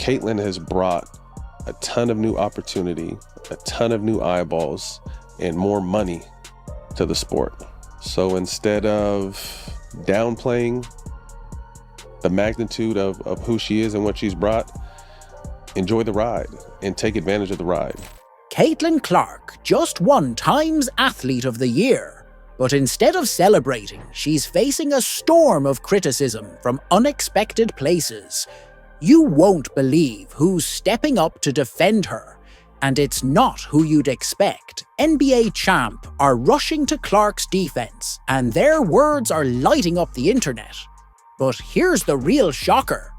Caitlin has brought a ton of new opportunity, a ton of new eyeballs, and more money to the sport. So instead of downplaying the magnitude of who she is and what she's brought, enjoy the ride and take advantage of the ride. Caitlin Clark just won Times Athlete of the Year, but instead of celebrating, she's facing a storm of criticism from unexpected places. You won't believe who's stepping up to defend her, and it's not who you'd expect. NBA champ are rushing to Clark's defense, and their words are lighting up the internet. But here's the real shocker.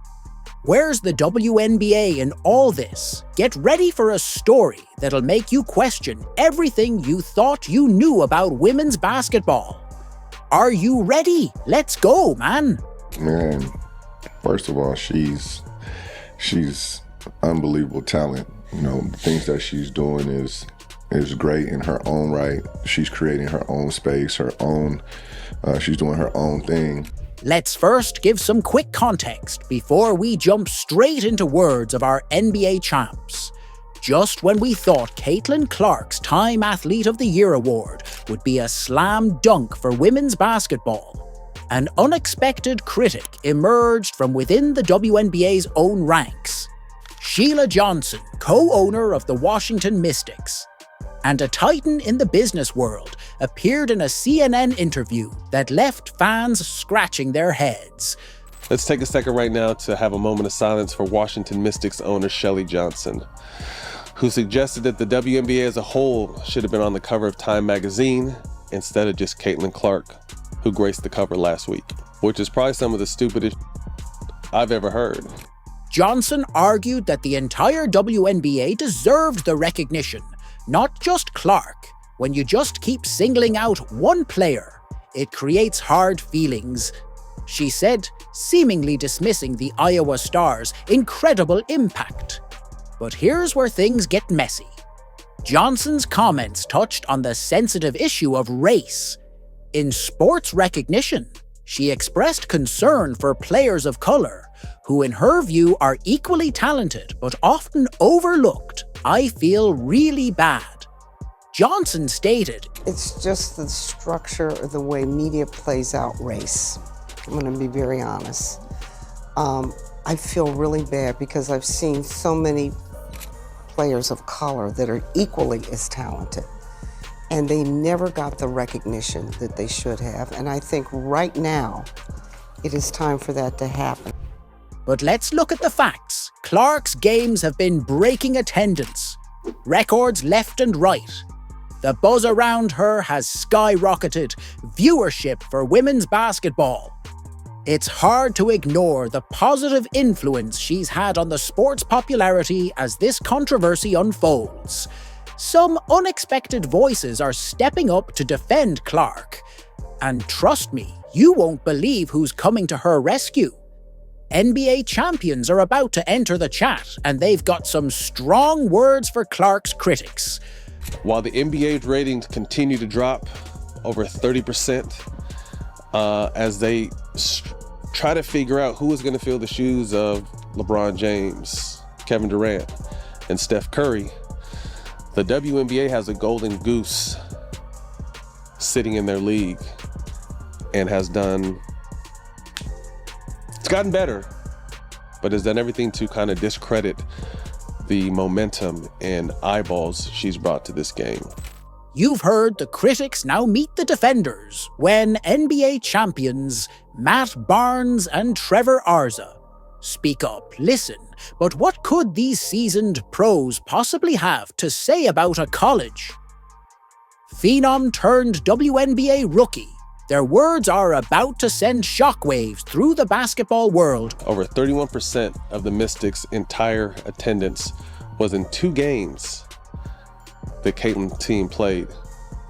Where's the WNBA in all this? Get ready for a story that'll make you question everything you thought you knew about women's basketball. Are you ready? Let's go, man. Man, first of all, she's unbelievable talent. You know, the things that she's doing is great in her own right. She's creating her own space, she's doing her own thing. Let's first give some quick context before we jump straight into words of our NBA champs. Just when we thought Caitlin Clark's Time Athlete of the Year award would be a slam dunk for women's basketball, an unexpected critic emerged from within the WNBA's own ranks. Sheila Johnson, co-owner of the Washington Mystics, and a titan in the business world, appeared in a CNN interview that left fans scratching their heads. Let's take a second right now to have a moment of silence for Washington Mystics owner Sheila Johnson, who suggested that the WNBA as a whole should have been on the cover of Time magazine instead of just Caitlin Clark, who graced the cover last week, which is probably some of the stupidest I've ever heard. Johnson argued that the entire WNBA deserved the recognition, not just Clark. When you just keep singling out one player, it creates hard feelings, she said, seemingly dismissing the Iowa Stars' incredible impact. But here's where things get messy. Johnson's comments touched on the sensitive issue of race. In sports recognition, she expressed concern for players of color, who in her view are equally talented but often overlooked. I feel really bad. Johnson stated, "It's just the structure or the way media plays out race. I'm going to be very honest. I feel really bad because I've seen so many players of color that are equally as talented, and they never got the recognition that they should have. And I think right now, it is time for that to happen." But let's look at the facts. Clark's games have been breaking attendance, records left and right. The buzz around her has skyrocketed viewership for women's basketball. It's hard to ignore the positive influence she's had on the sport's popularity as this controversy unfolds. Some unexpected voices are stepping up to defend Clark. And trust me, you won't believe who's coming to her rescue. NBA champions are about to enter the chat, and they've got some strong words for Clark's critics. While the NBA's ratings continue to drop over 30% as they try to figure out who is going to fill the shoes of LeBron James, Kevin Durant, and Steph Curry, the WNBA has a golden goose sitting in their league and has done, it's gotten better, but has done everything to kind of discredit the momentum and eyeballs she's brought to this game. You've heard the critics now meet the defenders when NBA champions Matt Barnes and Trevor Arza speak up, listen, but what could these seasoned pros possibly have to say about a college? Phenom turned WNBA rookie. Their words are about to send shockwaves through the basketball world. Over 31% of the Mystics' entire attendance was in 2 games the Caitlin team played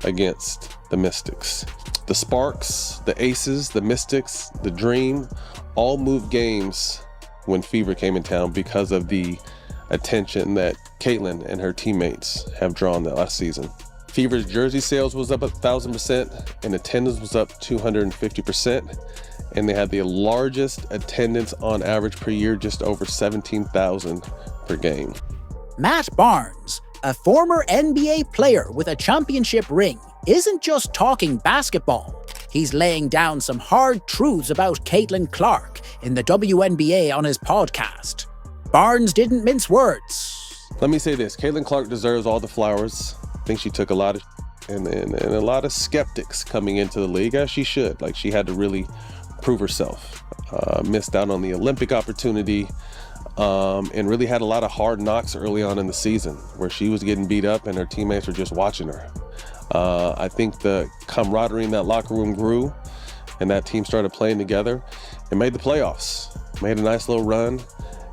against the Mystics. The Sparks, the Aces, the Mystics, the Dream, all moved games when Fever came in town because of the attention that Caitlin and her teammates have drawn the last season. Fever's jersey sales was up 1,000% and attendance was up 250%. and they had the largest attendance on average per year, just over 17,000 per game. Matt Barnes, a former NBA player with a championship ring, isn't just talking basketball. He's laying down some hard truths about Caitlin Clark in the WNBA on his podcast. Barnes didn't mince words. Let me say this, Caitlin Clark deserves all the flowers. I think she took a lot of and a lot of skeptics coming into the league, as she should. Like, she had to really prove herself. Missed out on the Olympic opportunity, and really had a lot of hard knocks early on in the season where she was getting beat up and her teammates were just watching her. I think the camaraderie in that locker room grew and that team started playing together and made the playoffs, made a nice little run,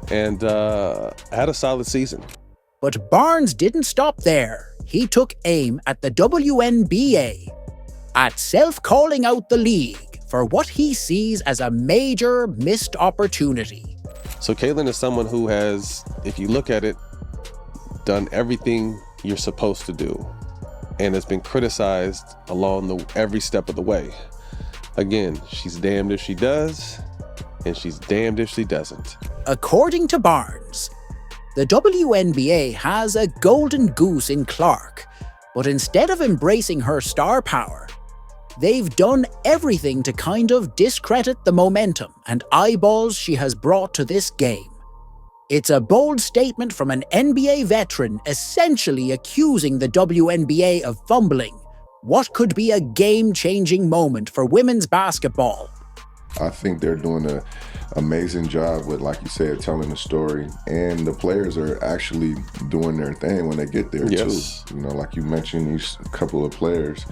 and had a solid season. But Barnes didn't stop there. He took aim at the WNBA, at self-calling out the league for what he sees as a major missed opportunity. So Caitlin is someone who has, if you look at it, done everything you're supposed to do and has been criticized along every step of the way. Again, she's damned if she does, and she's damned if she doesn't. According to Barnes, the WNBA has a golden goose in Clark, but instead of embracing her star power, they've done everything to kind of discredit the momentum and eyeballs she has brought to this game. It's a bold statement from an NBA veteran essentially accusing the WNBA of fumbling what could be a game-changing moment for women's basketball. I think they're doing an amazing job with, like you said, telling the story, and the players are actually doing their thing when they get there too. You know, like you mentioned, these couple of players,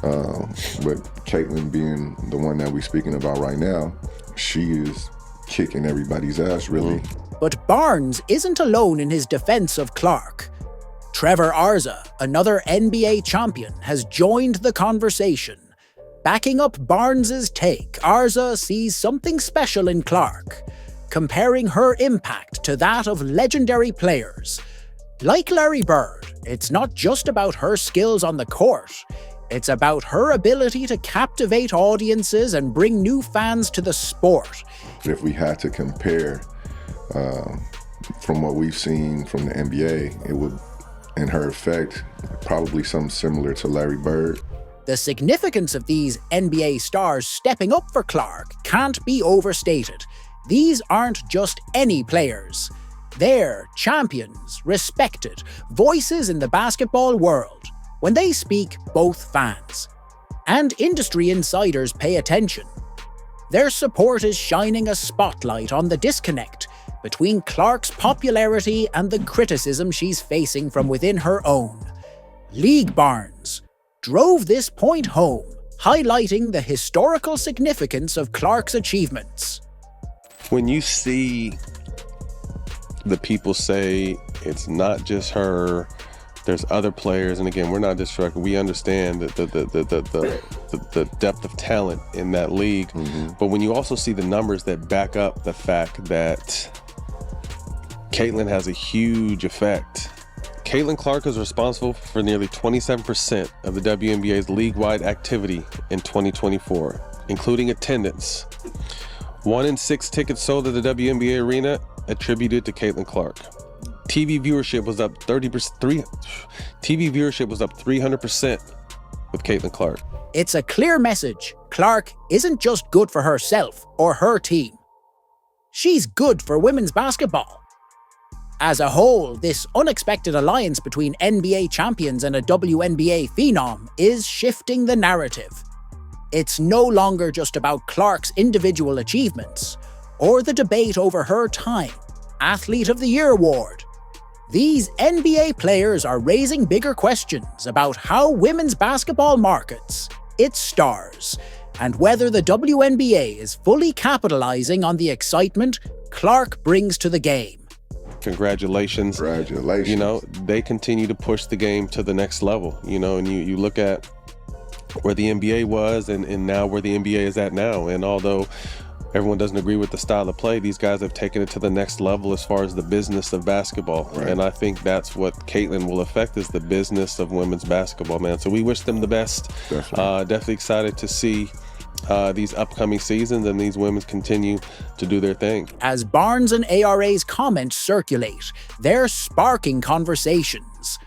but Caitlin being the one that we're speaking about right now, she is kicking everybody's ass, really. But Barnes isn't alone in his defense of Clark. Trevor Arza, another NBA champion, has joined the conversation. Backing up Barnes's take, Arza sees something special in Clark, comparing her impact to that of legendary players. Like Larry Bird, it's not just about her skills on the court, it's about her ability to captivate audiences and bring new fans to the sport. If we had to compare from what we've seen from the NBA, it would, in her effect, probably something similar to Larry Bird. The significance of these NBA stars stepping up for Clark can't be overstated. These aren't just any players. They're champions, respected, voices in the basketball world. When they speak, both fans and industry insiders pay attention. Their support is shining a spotlight on the disconnect between Clark's popularity and the criticism she's facing from within her own. League Barnes drove this point home, highlighting the historical significance of Clark's achievements. When you see the people say it's not just her, there's other players, and again, we're not distracted. We understand the depth of talent in that league, but when you also see the numbers that back up the fact that Caitlin has a huge effect. Caitlin Clark is responsible for nearly 27% of the WNBA's league-wide activity in 2024, including attendance. 1 in 6 tickets sold at the WNBA arena attributed to Caitlin Clark. TV viewership was up 300% with Caitlin Clark. It's a clear message. Clark isn't just good for herself or her team. She's good for women's basketball. As a whole, this unexpected alliance between NBA champions and a WNBA phenom is shifting the narrative. It's no longer just about Clark's individual achievements, or the debate over her time Athlete of the Year award. These NBA players are raising bigger questions about how women's basketball markets its stars, and whether the WNBA is fully capitalizing on the excitement Clark brings to the game. Congratulations. Congratulations. You know, they continue to push the game to the next level, you know, and you look at where the NBA was and now where the NBA is at now. And although everyone doesn't agree with the style of play, these guys have taken it to the next level as far as the business of basketball. Right. And I think that's what Caitlin will affect, is the business of women's basketball, man. So we wish them the best. Definitely. Definitely excited to see these upcoming seasons and these women continue to do their thing. As Barnes and ARA's comments circulate, they're sparking conversations.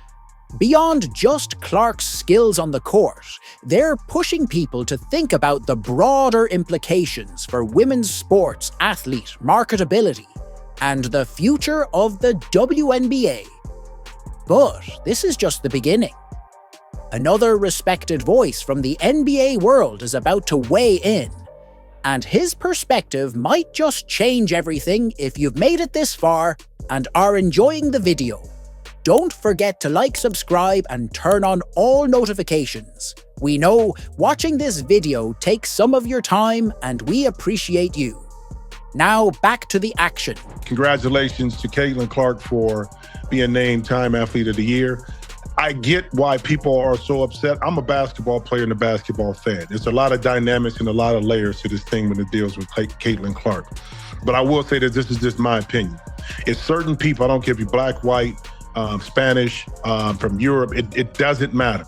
Beyond just Clark's skills on the court, they're pushing people to think about the broader implications for women's sports athlete marketability and the future of the WNBA. But this is just the beginning. Another respected voice from the NBA world is about to weigh in, and his perspective might just change everything if you've made it this far and are enjoying the video. Don't forget to like, subscribe, and turn on all notifications. We know watching this video takes some of your time, and we appreciate you. Now back to the action. Congratulations to Caitlin Clark for being named Time Athlete of the Year. I get why people are so upset. I'm a basketball player and a basketball fan. There's a lot of dynamics and a lot of layers to this thing when it deals with Caitlin Clark. But I will say that this is just my opinion. It's certain people, I don't care if you're black, white, Spanish, from Europe, it doesn't matter,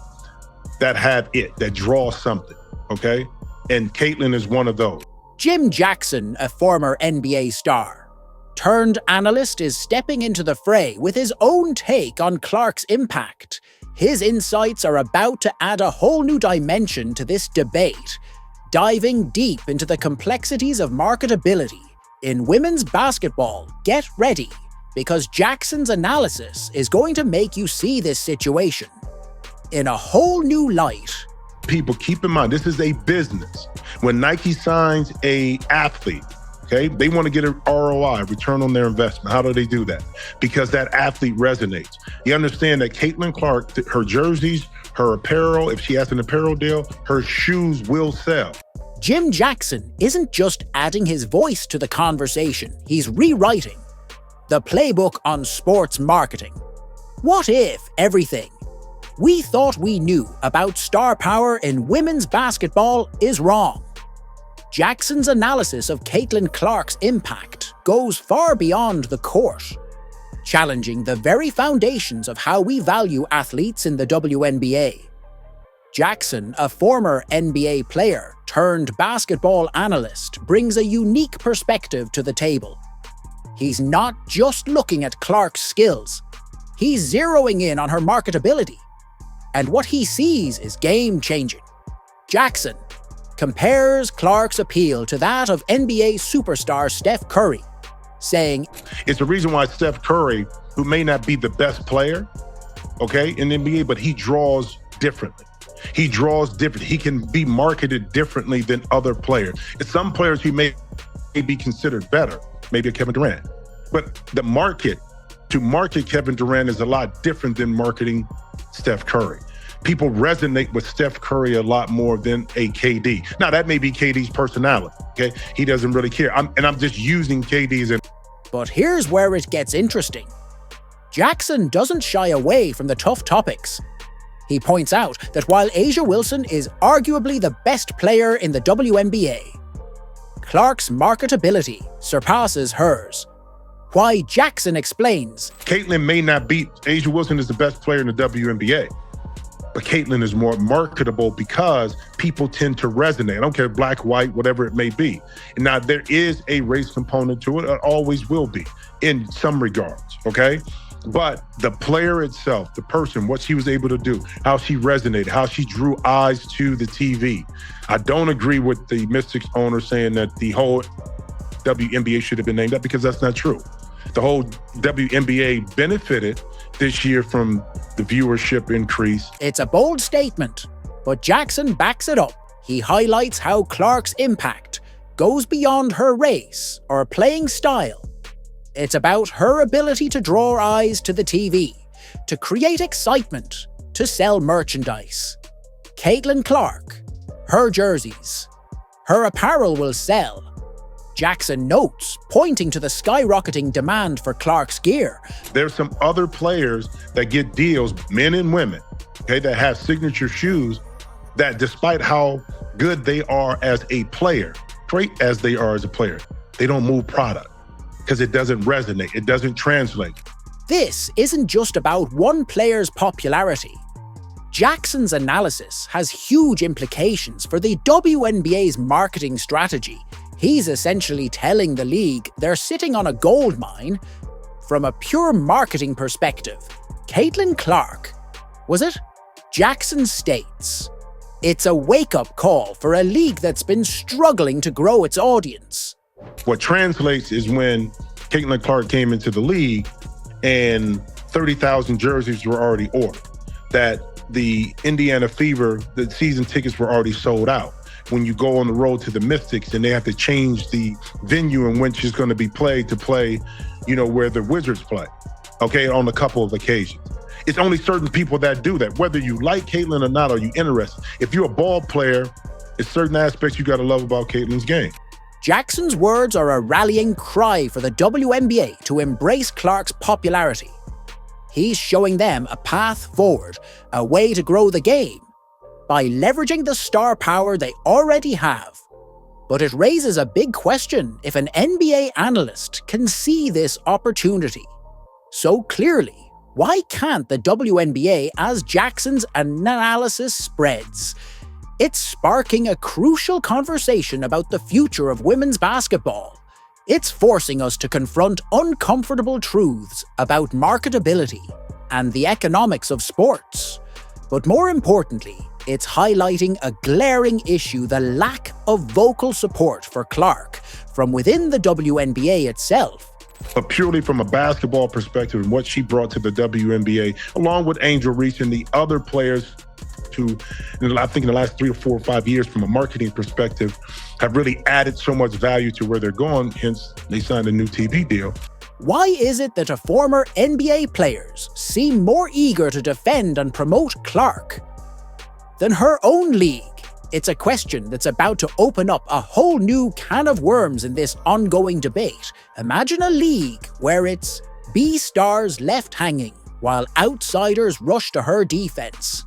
that have it, that draw something, okay? And Caitlin is one of those. Jim Jackson, a former NBA star, turned analyst, is stepping into the fray with his own take on Clark's impact. His insights are about to add a whole new dimension to this debate, diving deep into the complexities of marketability. In women's basketball, get ready, because Jackson's analysis is going to make you see this situation in a whole new light. People, keep in mind, this is a business. When Nike signs an athlete, okay, they want to get an ROI, return on their investment. How do they do that? Because that athlete resonates. You understand that Caitlin Clark, her jerseys, her apparel, if she has an apparel deal, her shoes will sell. Jim Jackson isn't just adding his voice to the conversation, he's rewriting the playbook on sports marketing. What if everything we thought we knew about star power in women's basketball is wrong? Jackson's analysis of Caitlin Clark's impact goes far beyond the court, challenging the very foundations of how we value athletes in the WNBA. Jackson, a former NBA player turned basketball analyst, brings a unique perspective to the table. He's not just looking at Clark's skills, he's zeroing in on her marketability. And what he sees is game-changing. Jackson compares Clark's appeal to that of NBA superstar Steph Curry, saying, "It's the reason why Steph Curry, who may not be the best player, okay, in the NBA, but he draws differently. He draws different. He can be marketed differently than other players. It's some players who may be considered better, maybe a Kevin Durant. But the market, to market Kevin Durant is a lot different than marketing Steph Curry. People resonate with Steph Curry a lot more than a KD. Now, that may be KD's personality, okay? He doesn't really care. I'm just using KD's. But here's where it gets interesting. Jackson doesn't shy away from the tough topics. He points out that while A'ja Wilson is arguably the best player in the WNBA, Clark's marketability surpasses hers. Why Jackson explains, Caitlin may not beat A'ja Wilson is the best player in the WNBA, but Caitlin is more marketable because people tend to resonate. I don't care, black, white, whatever it may be. And now there is a race component to it. It always will be in some regards, okay? But the player itself, the person, what she was able to do, how she resonated, how she drew eyes to the TV. I don't agree with the Mystics owner saying that the whole WNBA should have been named up, because that's not true. The whole WNBA benefited this year from the viewership increase. It's a bold statement, but Jackson backs it up. He highlights how Clark's impact goes beyond her race or playing style. It's about her ability to draw eyes to the TV, to create excitement, to sell merchandise. Caitlin Clark, her jerseys, her apparel will sell. Jackson notes, pointing to the skyrocketing demand for Clark's gear. There's some other players that get deals, men and women, okay, that have signature shoes that despite how good they are as a player, great as they are as a player, they don't move product because it doesn't resonate, it doesn't translate. This isn't just about one player's popularity. Jackson's analysis has huge implications for the WNBA's marketing strategy. He's essentially telling the league they're sitting on a gold mine. From a pure marketing perspective, Caitlin Clark, was it? Jackson states, it's a wake-up call for a league that's been struggling to grow its audience. What translates is when Caitlin Clark came into the league and 30,000 jerseys were already ordered, that the Indiana Fever, the season tickets were already sold out. When you go on the road to the Mystics and they have to change the venue in which it's going to be played to play, where the Wizards play, on a couple of occasions. It's only certain people that do that. Whether you like Caitlin or not, are you interested? If you're a ball player, it's certain aspects you got to love about Caitlin's game. Jackson's words are a rallying cry for the WNBA to embrace Clark's popularity. He's showing them a path forward, a way to grow the game, by leveraging the star power they already have. But it raises a big question if an NBA analyst can see this opportunity so clearly. Why can't the WNBA, as Jackson's analysis spreads? It's sparking a crucial conversation about the future of women's basketball. It's forcing us to confront uncomfortable truths about marketability and the economics of sports. But more importantly, it's highlighting a glaring issue: the lack of vocal support for Clark from within the WNBA itself. But purely from a basketball perspective and what she brought to the WNBA, along with Angel Reese and the other players who, I think in the last 3 or 4 or 5 years, from a marketing perspective, have really added so much value to where they're going, hence they signed a new TV deal. Why is it that former NBA players seem more eager to defend and promote Clark than her own league? It's a question that's about to open up a whole new can of worms in this ongoing debate. Imagine a league where it's B-stars left hanging while outsiders rush to her defense.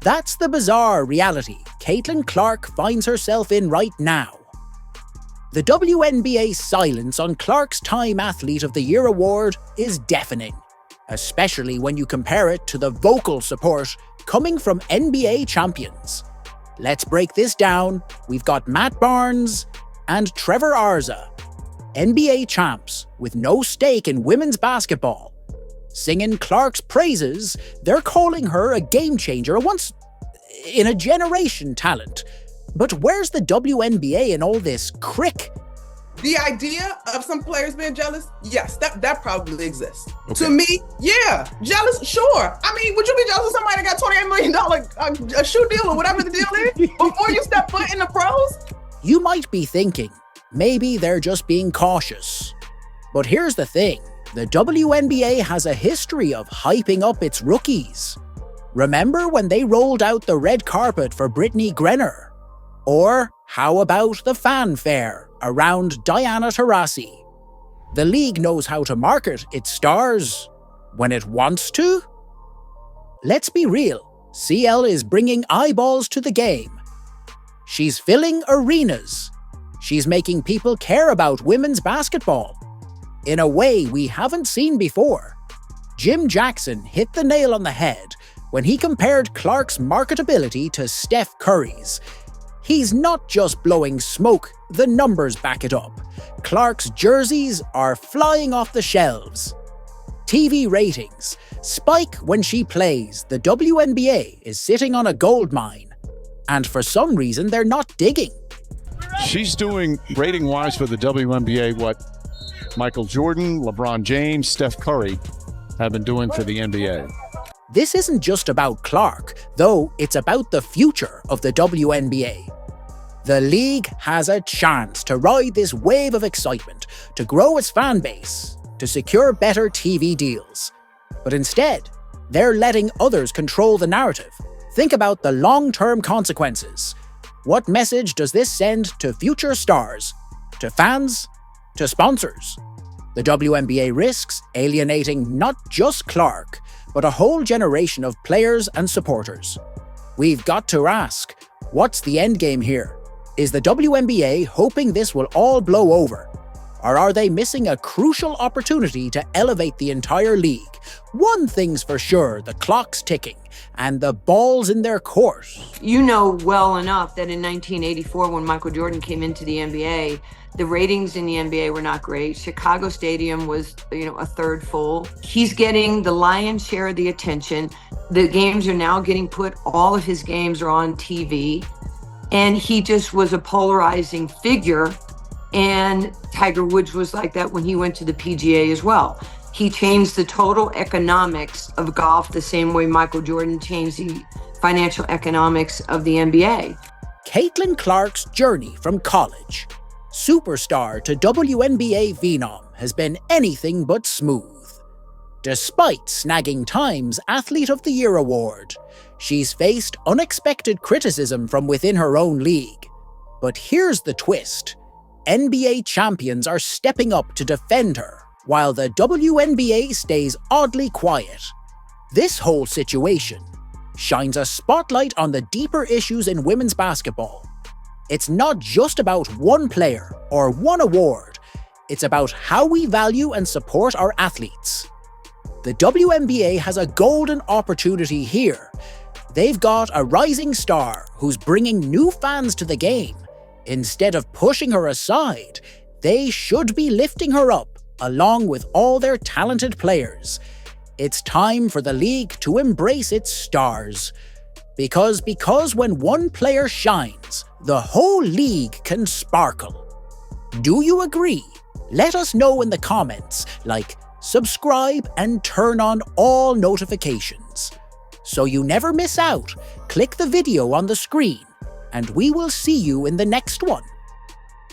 That's the bizarre reality Caitlin Clark finds herself in right now. The WNBA's silence on Clark's Time Athlete of the Year award is deafening, especially when you compare it to the vocal support coming from NBA champions. Let's break this down. We've got Matt Barnes and Trevor Arza, NBA champs with no stake in women's basketball. Singing Clark's praises, they're calling her a game changer, a once-in-a-generation talent. But where's the WNBA in all this crick? The idea of some players being jealous, yes, that probably exists. Okay. To me, yeah, jealous, sure. I mean, would you be jealous of somebody that got $28 million a shoe deal or whatever the deal is before you step foot in the pros? You might be thinking, maybe they're just being cautious. But here's the thing, the WNBA has a history of hyping up its rookies. Remember when they rolled out the red carpet for Brittany Griner? Or how about the fanfare around Diana Taurasi? The league knows how to market its stars when it wants to. Let's be real, CL is bringing eyeballs to the game. She's filling arenas. She's making people care about women's basketball in a way we haven't seen before. Jim Jackson hit the nail on the head when he compared Clark's marketability to Steph Curry's. He's not just blowing smoke, the numbers back it up. Clark's jerseys are flying off the shelves. TV ratings spike when she plays. The WNBA is sitting on a gold mine. And for some reason, they're not digging. She's doing, rating-wise for the WNBA, what Michael Jordan, LeBron James, Steph Curry have been doing for the NBA. This isn't just about Clark, though it's about the future of the WNBA. The league has a chance to ride this wave of excitement, to grow its fan base, to secure better TV deals. But instead, they're letting others control the narrative. Think about the long-term consequences. What message does this send to future stars, to fans, to sponsors? The WNBA risks alienating not just Clark, but a whole generation of players and supporters. We've got to ask, what's the endgame here? Is the WNBA hoping this will all blow over? Or are they missing a crucial opportunity to elevate the entire league? One thing's for sure, the clock's ticking, and the ball's in their court. You know well enough that in 1984, when Michael Jordan came into the NBA, the ratings in the NBA were not great. Chicago Stadium was, a third full. He's getting the lion's share of the attention. The games are now getting all of his games are on TV. And he just was a polarizing figure. And Tiger Woods was like that when he went to the PGA as well. He changed the total economics of golf the same way Michael Jordan changed the financial economics of the NBA. Caitlin Clark's journey from college, superstar to WNBA phenom, has been anything but smooth. Despite snagging Time's Athlete of the Year award, she's faced unexpected criticism from within her own league. But here's the twist. NBA champions are stepping up to defend her, while the WNBA stays oddly quiet. This whole situation shines a spotlight on the deeper issues in women's basketball. It's not just about one player or one award, it's about how we value and support our athletes. The WNBA has a golden opportunity here. They've got a rising star who's bringing new fans to the game. Instead of pushing her aside, they should be lifting her up along with all their talented players. It's time for the league to embrace its stars. Because when one player shines, the whole league can sparkle. Do you agree? Let us know in the comments, subscribe and turn on all notifications. So you never miss out, click the video on the screen, and we will see you in the next one.